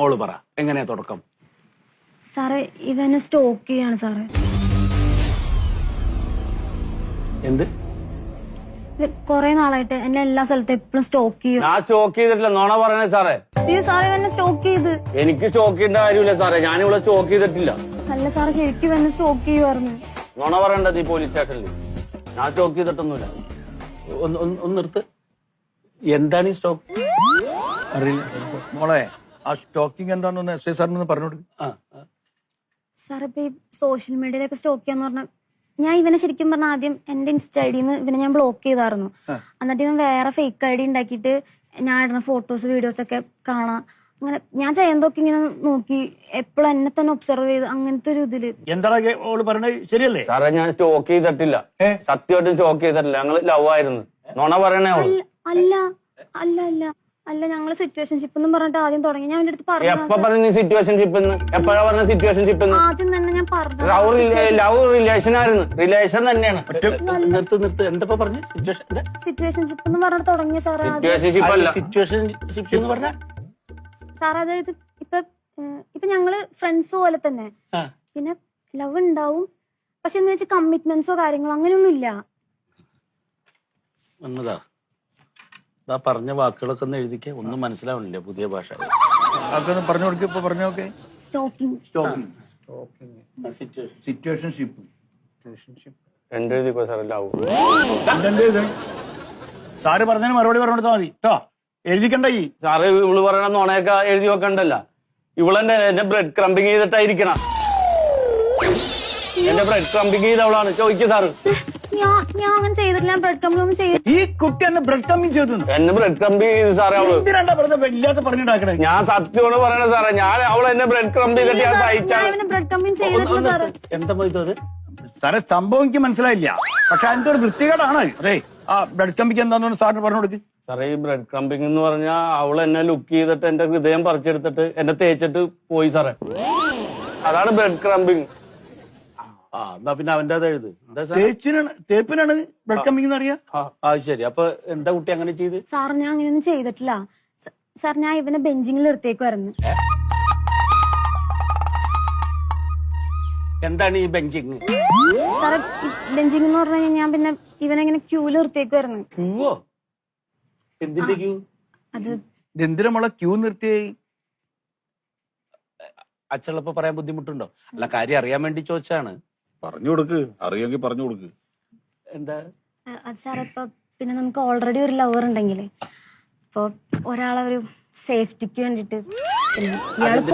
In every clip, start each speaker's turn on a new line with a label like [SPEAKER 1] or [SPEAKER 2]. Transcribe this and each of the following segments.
[SPEAKER 1] മോള് പറ, എങ്ങനെയാ തുടക്കം?
[SPEAKER 2] സാറേ ഇവനെ സ്റ്റോക്ക് ചെയ്യാണ് സാറേ.
[SPEAKER 1] എന്ത്?
[SPEAKER 2] കൊറേ നാളായിട്ട് എന്നെ എല്ലാ സ്ഥലത്തും എപ്പോഴും സ്റ്റോക്ക് ചെയ്യും.
[SPEAKER 3] ഞാൻ സ്റ്റോക്ക് ചെയ്തിട്ടില്ല, നോണ പറയണേ സാറേ.
[SPEAKER 2] അയ്യോ സാറേ ഇവനെ സ്റ്റോക്ക് ചെയ്ത്.
[SPEAKER 3] എനിക്ക് സ്റ്റോക്ക് ചെയ്യേണ്ട കാര്യമില്ല സാറേ, ഞാനിവിടെ സ്റ്റോക്ക് ചെയ്തിട്ടില്ല.
[SPEAKER 2] അല്ല സാറേ ശരിക്കും ഇവനെ സ്റ്റോക്ക് ചെയ്യുമായിരുന്നു.
[SPEAKER 3] നോണ പറയണ്ടത് ഈ പോലീസ് സ്റ്റേഷനിൽ. ഞാൻ സ്റ്റോക്ക് ചെയ്തിട്ടൊന്നുമില്ല.
[SPEAKER 1] ഒന്ന് നിർത്ത്. എന്താണ് ഈ സ്റ്റോക്ക്?
[SPEAKER 4] അറിയില്ല മോളെ. ആ സ്റ്റോക്കിംഗ് എന്താണെന്ന് എസ് ഐ സാറിനൊന്ന് പറഞ്ഞു കൊടുക്കും.
[SPEAKER 2] സാർ ഇപ്പൊ ഈ സോഷ്യൽ മീഡിയയിലൊക്കെ സ്റ്റോക്ക് ചെയ്യാന്ന് പറഞ്ഞാൽ ഞാൻ ഇവനെ ശരിക്കും പറഞ്ഞ ആദ്യം എന്റെ ഇൻസ്റ്റ ഐഡിന്ന് ഇവനെ ഞാൻ ബ്ലോക്ക് ചെയ്തായിരുന്നു. എന്നിട്ട് ഇവൻ വേറെ ഫേക്ക് ഐഡി ഉണ്ടാക്കിയിട്ട് ഞാൻ ഇടുന്ന ഫോട്ടോസ് വീഡിയോസ് ഒക്കെ കാണാം. അങ്ങനെ ഞാൻ ചെയ്യുന്നതൊക്കെ ഇങ്ങനെ നോക്കി എപ്പോഴും എന്നെ തന്നെ ഒബ്സർവ് ചെയ്ത് അങ്ങനത്തെ ഒരു ഇതില്.
[SPEAKER 4] എന്താണ് ഓള് പറഞ്ഞത് ശരിയല്ലേ?
[SPEAKER 3] സാറേ ഞാൻ സ്റ്റോക്ക് ചെയ്തിട്ടില്ല, സത്യമായിട്ടും സ്റ്റോക്ക് ചെയ്തിട്ടില്ല. ഞങ്ങള് ലവ് ആയിരുന്നു. നോണ പറയണേ.
[SPEAKER 2] അല്ല അല്ല അല്ല അല്ല ഞങ്ങള് സിറ്റുവേഷൻഷിപ്പ് എന്നും പറഞ്ഞിട്ട് ആദ്യം തുടങ്ങി. ഞാൻ എന്റെ അടുത്ത്
[SPEAKER 3] എപ്പ പറഞ്ഞു സിറ്റുവേഷൻഷിപ്പ്? എപ്പോഴാ പറഞ്ഞ സിറ്റുവേഷൻഷിപ്പ്?
[SPEAKER 2] ആദ്യം തന്നെ ഞാൻ പറഞ്ഞു
[SPEAKER 3] ലവ് റിലേഷൻ ആയിരുന്നു. റിലേഷൻ തന്നെയാണ്.
[SPEAKER 1] നിർത്ത്. എന്താ പറഞ്ഞ
[SPEAKER 2] സിറ്റുവേഷൻഷിപ്പ് എന്ന് പറഞ്ഞിട്ട് തുടങ്ങിയ സാറേ.
[SPEAKER 3] സിറ്റുവേഷൻഷിപ്പ് അല്ല.
[SPEAKER 1] സിറ്റുവേഷൻഷിപ്പ് എന്ന് പറഞ്ഞ
[SPEAKER 2] സാർ അതായത് ഇപ്പൊ ഞങ്ങള് ഫ്രണ്ട്സ് പോലെ തന്നെ, പിന്നെ ലവ് ഉണ്ടാവും, പക്ഷെ എന്ന് വെച്ചാൽ കമ്മിറ്റ്മെന്റ്സോ കാര്യങ്ങളോ അങ്ങനെയൊന്നും ഇല്ല.
[SPEAKER 1] എന്നതാ പറഞ്ഞ വാക്കുകളൊക്കെ ഒന്ന് എഴുതിക്ക. ഒന്നും മനസ്സിലാവണില്ല പുതിയ ഭാഷ.
[SPEAKER 4] അതൊന്ന് പറഞ്ഞു കൊടുക്ക. ഇപ്പൊ പറഞ്ഞു നോക്കെ.
[SPEAKER 2] സ്റ്റോക്കിംഗ്
[SPEAKER 4] സിറ്റുവേഷൻഷിപ്പ്
[SPEAKER 3] രണ്ടെഴുതിക്കോ സാറേ. ലവ്
[SPEAKER 4] സാറ് പറഞ്ഞതിന് മറുപടി പറഞ്ഞു കൊടുത്താൽ മതി കേട്ടോ. എഴുതിക്കണ്ട. ഈ
[SPEAKER 3] സാറ് ഇവള് പറയണ നോണയൊക്കെ എഴുതി വെക്കണ്ടല്ല. ഇവളെന്നെ എന്റെ ബ്രെഡ് ക്രംബിങ് ചെയ്തിട്ടായിരിക്കണം. എന്റെ ബ്രെഡ് ക്രംബിങ് ചെയ്തവളാണ്. ചോദിക്കുക സാറ്.
[SPEAKER 2] ഞാൻ അങ്ങനെ ചെയ്തിട്ടില്ല. ബ്രെഡ് ക്രംബിംഗ് ചെയ്തു.
[SPEAKER 4] ഈ കുട്ടി എന്നെ ബ്രെഡ് ക്രംബിംഗ് ചെയ്തു.
[SPEAKER 3] എന്നെ ബ്രെഡ് ക്രംബിംഗ് ചെയ്ത് സാറേ. അവള്
[SPEAKER 4] ഇല്ലാത്ത പറഞ്ഞിട്ടാക്കണേ.
[SPEAKER 3] ഞാൻ സത്യമാണ് പറയണ സാറേ. ഞാൻ അവൾ എന്നെ ബ്രെഡ് ക്രംബ് ചെയ്തിട്ട് ഞാൻ സഹിച്ചാണ്.
[SPEAKER 2] ബ്രെഡ് ക്രംബിംഗ് ചെയ്തിട്ടില്ല സാറ്.
[SPEAKER 1] എന്താ പോയത്
[SPEAKER 4] സാറേ? സംഭവം എനിക്ക് മനസ്സിലായില്ല, പക്ഷെ അതിന്റെ ഒരു വൃത്തികേടാണ്. അതെ ആ ബ്രെഡ് ക്രംബിംഗ് എന്താണെന്ന് സാറിന് പറഞ്ഞു കൊടുക്ക്.
[SPEAKER 3] സാറേ ഈ ബ്രെഡ് ക്രംബിംഗ് എന്ന് പറഞ്ഞാൽ അവൾ എന്നെ ലുക്ക് ചെയ്തിട്ട് എന്റെ ഹൃദയം പറിച്ചെടുത്തിട്ട് എന്നെ തേച്ചിട്ട് പോയി സാറേ. അതാണ് ബ്രെഡ് ക്രംബിംഗ്.
[SPEAKER 1] എന്നാ പിന്നെ അവന്റെ അത് എഴുത്.
[SPEAKER 4] തേപ്പിനാണ് ബ്രെഡ് ക്രംബിംഗ് എന്ന് അറിയാം.
[SPEAKER 1] ശരി. അപ്പൊ എന്താ കുട്ടി അങ്ങനെ ചെയ്ത്?
[SPEAKER 2] സാർ ഞാൻ അങ്ങനെയൊന്നും ചെയ്തിട്ടില്ല സാർ. ഞാൻ ഇവനെ ബെഞ്ചിങ്ങിൽ നിർത്തിയേക്കുമായിരുന്നു.
[SPEAKER 1] എന്താണ് ഈ ബെഞ്ചിങ്?
[SPEAKER 2] സാറേ ബെഞ്ചിങ് എന്ന് പറഞ്ഞു കഴിഞ്ഞാൽ ഞാൻ പിന്നെ ഇവനെങ്ങനെ ക്യൂല് നിർത്തിയേക്കുമായിരുന്നു.
[SPEAKER 1] ക്യൂവോ? എന്തിന്റെ ക്യൂ?
[SPEAKER 2] അത്
[SPEAKER 4] എന്തിനാ മോളെ ക്യൂ നിർത്തിയായി?
[SPEAKER 1] അച്ഛളപ്പോ പറയാൻ ബുദ്ധിമുട്ടുണ്ടോ? അല്ല, കാര്യം അറിയാൻ വേണ്ടി ചോദിച്ചാണ്.
[SPEAKER 5] പറഞ്ഞു കൊടുക്ക്, അറിയാമെങ്കിൽ പറഞ്ഞു കൊടുക്ക്.
[SPEAKER 1] എന്താ
[SPEAKER 2] അത് സാറേ ഇപ്പൊ പിന്നെ നമുക്ക് ഓൾറെഡി ഒരു ലവർ ഉണ്ടെങ്കിലേ ഇപ്പൊ ഒരാളെ ഒരു സേഫ്റ്റിക്ക് വേണ്ടിട്ട്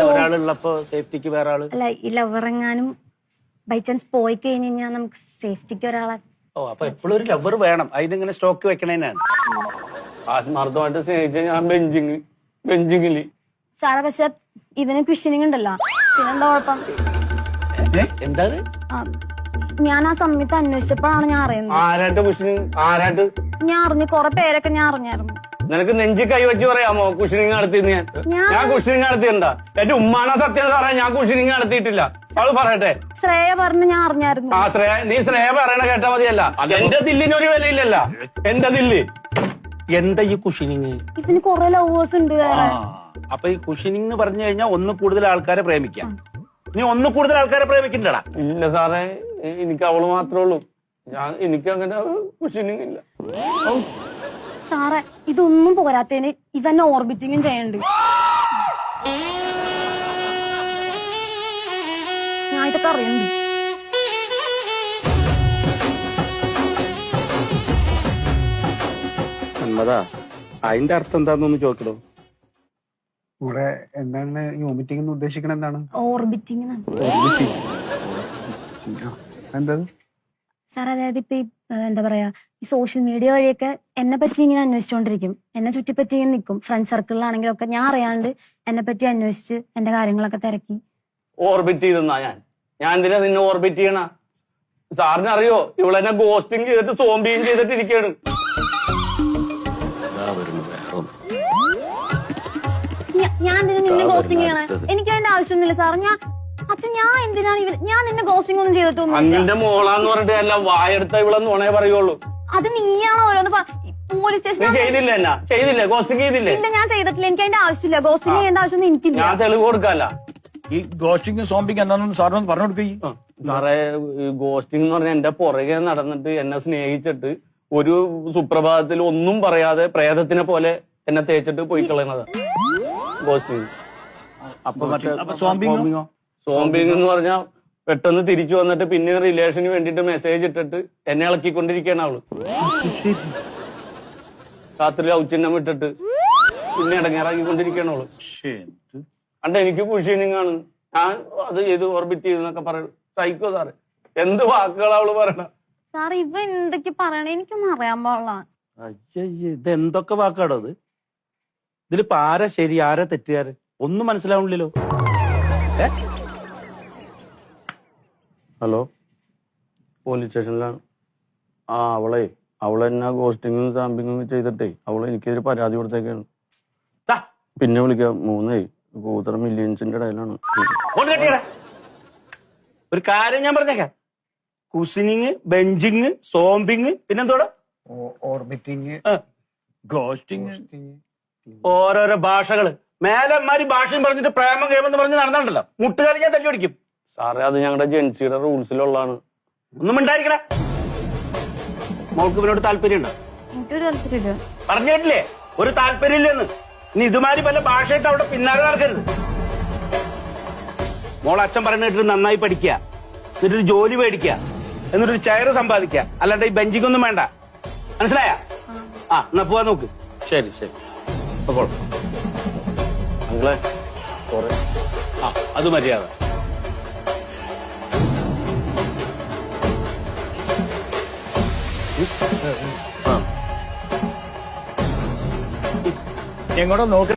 [SPEAKER 1] ഒരാളുള്ളപ്പോ സേഫ്റ്റിക്ക് വേറെ ആള്.
[SPEAKER 2] അല്ല ഈ ലവർ എങ്ങാനും ബൈ ചാൻസ് പോയി കഴിഞ്ഞ് കഴിഞ്ഞാൽ നമുക്ക് സേഫ്റ്റിക്ക് ഒരാളെ.
[SPEAKER 1] അപ്പൊ എപ്പോഴും ഒരു ലവർ വേണം. അതിനിങ്ങനെ സ്റ്റോക്ക് വെക്കണേനാണ്.
[SPEAKER 3] ആത്മാർത്ഥമായിട്ട് സ്നേഹിച്ച ഞാൻ ബെഞ്ചിങ്ങില്.
[SPEAKER 2] സാറേ പക്ഷെ ഇതിന് ക്വസ്റ്റ്യനിങ് ഉണ്ടല്ലോ, പിന്നെന്താ കുഴപ്പം?
[SPEAKER 1] എന്താ
[SPEAKER 2] ഞാൻ ആ സമയത്ത് അന്വേഷിച്ചപ്പോഴാണ് ഞാൻ അറിയുന്നത്.
[SPEAKER 3] ആരായിട്ട് കുഷനിങ്? ആരായിട്ട്?
[SPEAKER 2] ഞാൻ അറിഞ്ഞു, കൊറേ പേരൊക്കെ ഞാൻ അറിഞ്ഞായിരുന്നു.
[SPEAKER 3] നിനക്ക് നെഞ്ചി കൈ വെച്ച് പറയാമോ കുഷനിങ് നടത്തിയെന്ന്? ഞാൻ കുഷനിങ് നടത്തിയിട്ടുണ്ടാ? എന്റെ ഉമ്മാണ സത്യം സാറേ, ഞാൻ കുഷനിങ് നടത്തിയിട്ടില്ല. അവള് പറയട്ടെ.
[SPEAKER 2] ശ്രേയ പറഞ്ഞ് ഞാൻ അറിഞ്ഞായിരുന്നു.
[SPEAKER 3] ആ ശ്രേയ, നീ ശ്രേയ പറയണ കേട്ടാ മതിയല്ല. എന്റെ ദില്ലിനൊരു വിലയില്ലല്ല. എന്റെ ദില്ല്
[SPEAKER 1] എന്താ ഈ കുഷനിങ്?
[SPEAKER 2] ഇതിന് കൊറേ ലവേഴ്സ് ഉണ്ട് വേറെ.
[SPEAKER 1] അപ്പൊ ഈ കുഷനിങ് എന്ന് പറഞ്ഞു കഴിഞ്ഞാൽ ഒന്ന് കൂടുതൽ ആൾക്കാരെ പ്രേമിക്കാം. നീ ഒന്ന് കൂടുതൽ ആൾക്കാരെ പ്രേമിക്കണ്ടടാ?
[SPEAKER 3] ഇല്ല സാറേ, എനിക്ക് അവള് മാത്രമേ ഉള്ളൂ. എനിക്ക് അങ്ങനെ കുഷനിങ് ഇല്ല.
[SPEAKER 2] സാറേ ഇതൊന്നും പോരാത്തതിന് ഇവൻ ഓർബിറ്റിങ്ങും ചെയ്യണ്ട്. ഞാൻ ഇതൊക്കെ അറിയണ്ട്.
[SPEAKER 1] അതിന്റെ അർത്ഥം എന്താന്നൊന്ന് ചോദിക്കണോ?
[SPEAKER 6] ഇവിടെ എന്താണ് ഈ വോമിറ്റിംഗ് എന്ന് ഉദ്ദേശിക്കണത്? എന്താണ്
[SPEAKER 2] ഓർബിറ്റിംഗ്?
[SPEAKER 6] എന്താ
[SPEAKER 2] സാർ അതായത് ഇപ്പൊ എന്താ പറയാ, ഈ സോഷ്യൽ മീഡിയ വഴിയൊക്കെ എന്നെ പറ്റി ഇങ്ങനെ അന്വേഷിച്ചോണ്ടിരിക്കും. എന്നെ ചുറ്റിപ്പറ്റി ഇങ്ങനെ നിൽക്കും. ഫ്രണ്ട് സർക്കിളിലാണെങ്കിലും ഒക്കെ ഞാൻ അറിയാണ്ട് എന്നെ പറ്റി അന്വേഷിച്ച് എന്റെ കാര്യങ്ങളൊക്കെ തിരക്കി.
[SPEAKER 3] ഓർബിറ്റ് ചെയ്തെന്നാ? ഞാൻ എന്തിനാ നിന്നെ ഓർബിറ്റ് ചെയ്യണ? സാറിന് അറിയോ ഇവളെന്നെ ഗോസ്റ്റിംഗ് ചെയ്തിട്ട് സോംബിയും ചെയ്തിട്ട് ഇരിക്കാണ്.
[SPEAKER 2] ഞാൻ എന്തിനാ നിന്നെ ഗോസ്റ്റിംഗ് ചെയ്യണേ? എനിക്ക് അതിന്റെ ആവശ്യമൊന്നുമില്ല സാർ. ഞാൻ എന്തിനാണ് ഞാൻ നിന്നെ ഗോസ്റ്റിംഗ് ഒന്നും ചെയ്തിട്ടൊന്നും.
[SPEAKER 3] അങ്കിന്റെ മോളാന്ന് പറഞ്ഞിട്ട് അല്ല, വായെടുത്ത ഇവളെന്ന് ഉണേ പറയുള്ളൂ.
[SPEAKER 2] അത് നീയാണോ ഓരോന്ന് പോലീസ്
[SPEAKER 3] നീ
[SPEAKER 2] സ്റ്റേഷൻ
[SPEAKER 3] ചെയ്തില്ല എന്നാ ചെയ്തില്ലേ ഗോസ്റ്റിംഗ് ചെയ്തില്ലേ
[SPEAKER 2] ഇല്ല ഞാൻ ചെയ്തിട്ടില്ല. എനിക്ക് അതിന്റെ ആവശ്യമില്ല. ഗോസ്റ്റിംഗ് ചെയ്യേണ്ട ആവശ്യമൊന്നും എനിക്കില്ല.
[SPEAKER 3] ഞാൻ തെളിവ് കൊടുക്കാല്ല.
[SPEAKER 4] ഈ ഗോസ്റ്റിംഗ് സോംബിങ് എന്താണെന്ന് സാറിനൊന്ന് പറഞ്ഞു കൊടുക്കുക.
[SPEAKER 3] സാറേ ഗോസ്റ്റിംഗ് എന്ന് പറഞ്ഞാൽ എന്റെ പുറകെ നടന്നിട്ട് എന്നെ സ്നേഹിച്ചിട്ട് ഒരു സുപ്രഭാതത്തിൽ ഒന്നും പറയാതെ പ്രേതത്തിനെ പോലെ എന്നെ തേച്ചിട്ട് പോയി കളയണത് ഗോസ്റ്റിംഗ്.
[SPEAKER 1] അപ്പൊ മറ്റേ
[SPEAKER 4] അപ്പൊ സോംബിങ്ങോ?
[SPEAKER 3] സോംബിങ് എന്ന് പറഞ്ഞാൽ പെട്ടെന്ന് തിരിച്ചു വന്നിട്ട് പിന്നെ റിലേഷന് വേണ്ടിട്ട് മെസ്സേജ് ഇട്ടിട്ട് എന്നെ ഇളക്കിക്കൊണ്ടിരിക്കുകയാണ് അവള്. രാത്രി ഔച്ചിന്നം ഇട്ടിട്ട് പിന്നെ ഇടങ്ങേറാക്കിക്കൊണ്ടിരിക്കുകയാണ് അവള്. അണ്ട എനിക്ക് കുഷീനിങ്ങാണ്, ഞാൻ അത് ചെയ്ത് ഓർബിറ്റ് ചെയ്തെന്നൊക്കെ പറയും. സൈക്കോ സാറ്, എന്ത് വാക്കുകളാ അവള് പറയണ.
[SPEAKER 2] സാർ ഇവ എന്തൊക്കെ പറയണേ എനിക്കൊന്നും അറിയാൻ പാടില്ല.
[SPEAKER 1] ഇത് എന്തൊക്കെ വാക്കാടോ ഇത്? ഇതിലിപ്പോ ആരാ ശരി ആരാ തെറ്റുകാര് ഒന്നും മനസ്സിലാവണില്ലല്ലോ.
[SPEAKER 3] ഹലോ, പോലീസ് സ്റ്റേഷനിലാണ്. അവളെന്നാ ഗോസ്റ്റിങ്ങും സാമ്പിങ്ങും ചെയ്തിട്ടേ അവള് എനിക്കെതിരെ പരാതി കൊടുത്തേക്കാണ്. പിന്നെ വിളിക്കാം. 3 കൂതറ മില്യൻസിന്റെ ഇടയിലാണ്.
[SPEAKER 1] ഒരു കാര്യം ഞാൻ പറഞ്ഞേക്കാം, കുസിനിങ്, ബെഞ്ചിങ്, സോംബിങ്, പിന്നെന്തോടാ
[SPEAKER 6] ഓർബിറ്റിങ്,
[SPEAKER 4] ഗോസ്റ്റിംഗ്,
[SPEAKER 1] ഓരോരോ ഭാഷകള്. മേലന്മാര് ഭാഷയും പറഞ്ഞിട്ട് പ്രേമം കേമെന്ന് പറഞ്ഞ് നടന്നിട്ടുണ്ടല്ലോ, മുട്ടുകാരി ഞാൻ തല്ലി ഓടിക്കും.
[SPEAKER 3] സാറേ അത് ഞങ്ങളുടെ ജെൻസിയുടെ റൂൾസിലുള്ളതാണ്.
[SPEAKER 1] ഒന്നും മിണ്ടായിരിക്കണ. മോൾക്ക് ഇവനോട് താല്പര്യമുണ്ടോ?
[SPEAKER 2] എനിക്കൊരു താല്പര്യമില്ല.
[SPEAKER 1] പറഞ്ഞു കേട്ടില്ലേ, ഒരു താല്പര്യമില്ലെന്ന്. ഇനി ഇതുമാതിരി പല ഭാഷയായിട്ട് അവിടെ പിന്നാലെ നടക്കരുത്. മോൾ അച്ഛൻ പറഞ്ഞു കേട്ടിട്ട് നന്നായി പഠിക്കുക, എന്നിട്ടൊരു ജോലി മേടിക്കുക, എന്നിട്ടൊരു ചെയർ സമ്പാദിക്കുക, അല്ലാണ്ട് ഈ ബെഞ്ചിക്കൊന്നും വേണ്ട. മനസ്സിലായ? എന്നാ പോവാ നോക്ക്. ശരി ശരി അപ്പോൾ
[SPEAKER 3] അങ്ങളെ
[SPEAKER 1] അത് മര്യാദ.
[SPEAKER 4] എങ്ങോട്ടോ നോക്കി